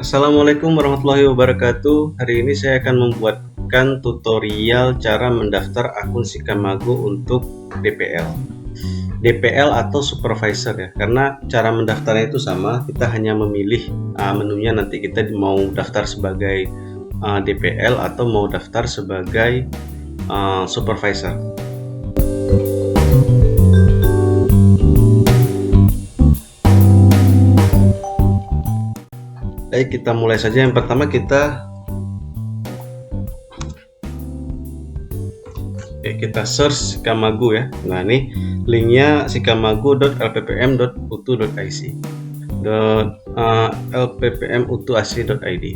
Assalamualaikum warahmatullahi wabarakatuh. Hari ini saya akan membuatkan tutorial cara mendaftar akun Sikamago untuk DPL. DPL atau supervisor ya, karena cara mendaftarnya itu sama, kita hanya memilih menunya nanti kita mau daftar sebagai DPL atau mau daftar sebagai supervisor. Baik, kita mulai saja. Yang pertama kita search Sikamago ya. Nah, ini linknya sikamago.lppm.utu.ic lppmutu.ac.id.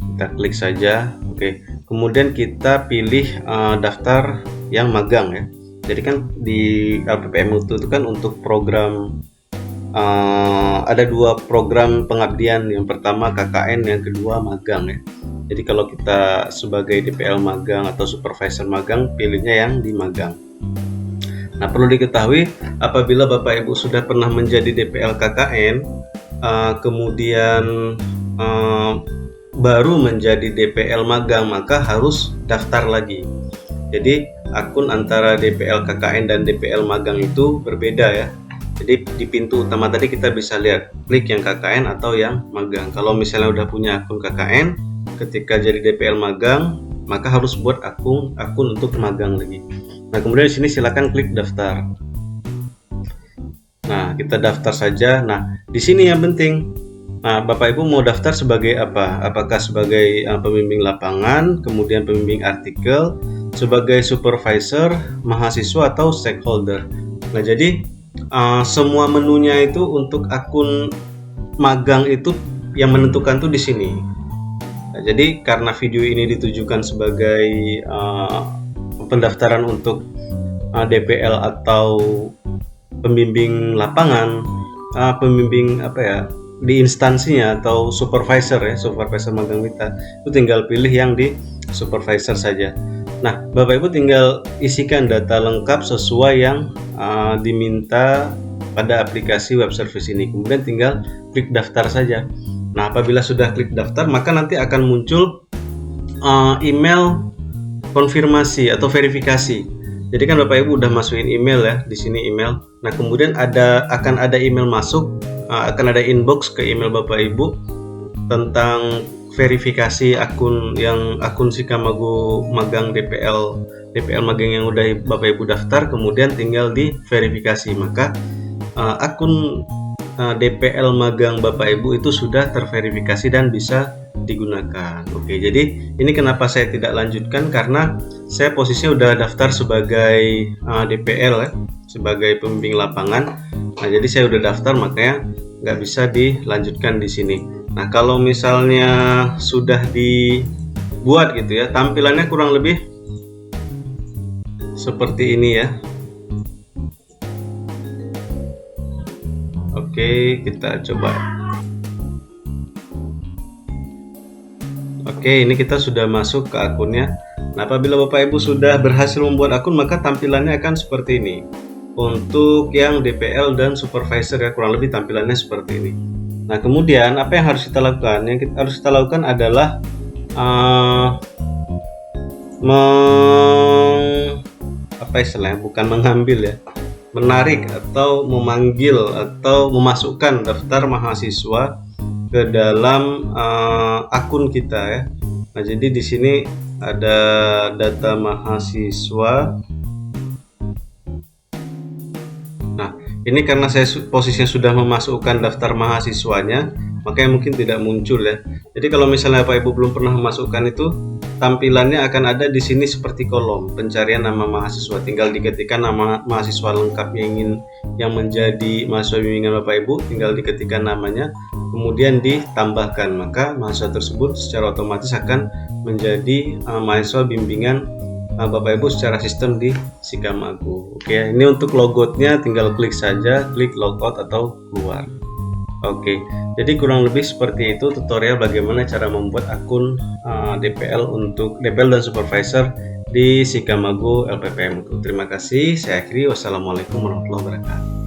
Kita klik saja. Oke. Kemudian kita pilih daftar yang magang ya. Jadi kan di LPPM Utu itu kan untuk program ada dua program pengabdian, yang pertama KKN, yang kedua magang ya. Jadi kalau kita sebagai DPL magang atau supervisor magang, pilihnya yang di magang. Nah, perlu diketahui apabila Bapak Ibu sudah pernah menjadi DPL KKN, kemudian baru menjadi DPL magang, maka harus daftar lagi. Jadi akun antara DPL KKN dan DPL magang itu berbeda ya. Jadi di pintu utama tadi kita bisa lihat klik yang KKN atau yang magang. Kalau misalnya udah punya akun KKN, ketika jadi DPL magang, maka harus buat akun untuk magang lagi. Nah, kemudian di sini silakan klik daftar. Nah, kita daftar saja. Nah, di sini yang penting, Bapak Ibu mau daftar sebagai apa? Apakah sebagai pembimbing lapangan, kemudian pembimbing artikel, sebagai supervisor, mahasiswa, atau stakeholder. Nah, jadi semua menunya itu untuk akun magang itu yang menentukan tuh di sini. Nah, jadi karena video ini ditujukan sebagai pendaftaran untuk DPL atau pembimbing lapangan, pembimbing di instansinya atau supervisor ya, supervisor magang kita, itu tinggal pilih yang di supervisor saja. Nah, Bapak Ibu tinggal isikan data lengkap sesuai yang diminta pada aplikasi web service ini. Kemudian tinggal klik daftar saja. Nah, apabila sudah klik daftar, maka nanti akan muncul email konfirmasi atau verifikasi. Jadi kan Bapak Ibu udah masukin email ya, di sini email. Nah, kemudian akan ada email masuk, akan ada inbox ke email Bapak Ibu tentang verifikasi akun Sikamago magang DPL magang yang udah Bapak Ibu daftar, kemudian tinggal di verifikasi, maka akun DPL magang Bapak Ibu itu sudah terverifikasi dan bisa digunakan. Oke, jadi ini kenapa saya tidak lanjutkan, karena saya posisinya udah daftar sebagai DPL ya, sebagai pembimbing lapangan. Nah, jadi saya udah daftar, makanya nggak bisa dilanjutkan di sini. Nah, kalau misalnya sudah dibuat gitu ya, tampilannya kurang lebih seperti ini ya. Oke, kita coba. Oke, ini kita sudah masuk ke akunnya. Nah, apabila Bapak Ibu sudah berhasil membuat akun, maka tampilannya akan seperti ini. Untuk yang DPL dan supervisor ya, kurang lebih tampilannya seperti ini. Nah, kemudian apa yang harus kita lakukan? Yang harus kita lakukan adalah bukan mengambil ya, menarik atau memanggil atau memasukkan daftar mahasiswa ke dalam akun kita ya. Nah, jadi di sini ada data mahasiswa. Ini karena saya posisinya sudah memasukkan daftar mahasiswanya, makanya mungkin tidak muncul ya. Jadi kalau misalnya Bapak Ibu belum pernah memasukkan itu, tampilannya akan ada di sini seperti kolom pencarian nama mahasiswa. Tinggal diketikkan nama mahasiswa lengkapnya yang menjadi mahasiswa bimbingan Bapak Ibu, tinggal diketikkan namanya, kemudian ditambahkan, maka mahasiswa tersebut secara otomatis akan menjadi mahasiswa bimbingan Bapak Ibu secara sistem di Sikamago. Oke, ini untuk logoutnya tinggal klik saja, klik logout atau keluar. Oke, jadi kurang lebih seperti itu tutorial bagaimana cara membuat akun DPL untuk DPL dan supervisor di Sikamago LPPM. Terima kasih, saya akhiri. Wassalamualaikum warahmatullahi wabarakatuh.